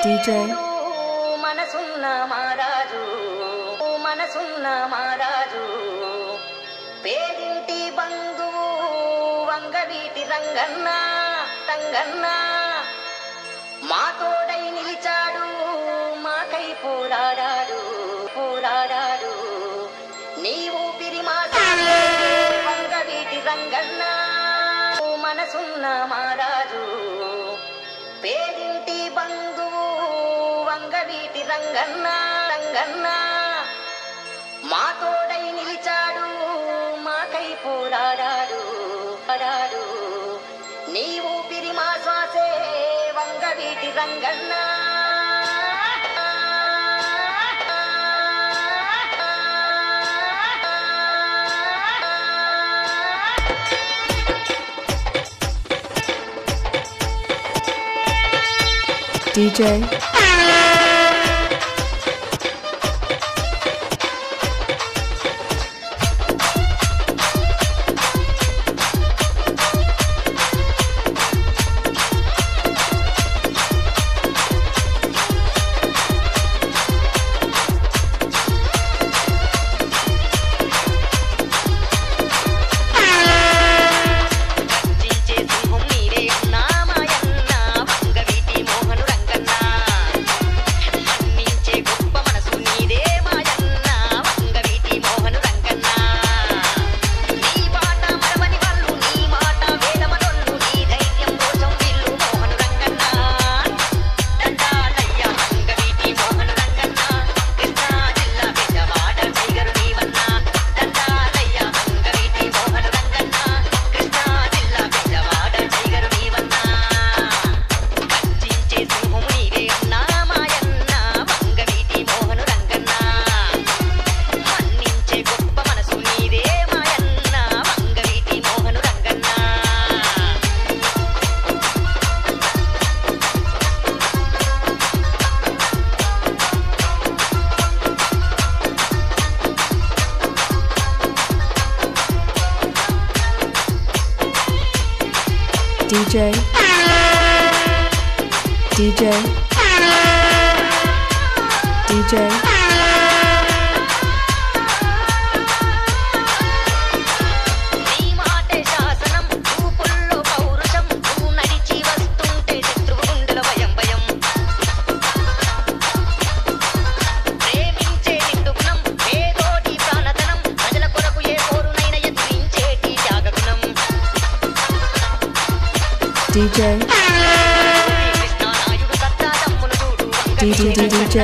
DJ మనసున్న మారాజు మనసున్న మారాజు పేదింటి బంధువు వంగవీటి రంగన్న రంగన్న మా తోడై నిలిచాడు మాకై పోరాడాడు పోరాడాడు నీ ఊపిరి మా వంగవీటి రంగన్న మనసున్న మారాజు పేదింటి బంధువు వంగవీటి రంగన్న రంగన్న మా తోడై నిలిచాడు మాకై పోరాడాడు పోరాడాడు నీ ఊపిరి మా శ్వాసే Vangaveeti Ranganna DJ DJ DJ నీ మాటే శాసనం రూపుల్లో పౌరుషం నువ్వు నడిచి వస్తుంటే శత్రువు గుండెల భయం భయం ప్రేమించే నిండుగుణం పేదోటి ప్రాణధనం ప్రజల కొరకు ఏ కోరునైన ఎదిరించేటి త్యాగగుణం DJ DJ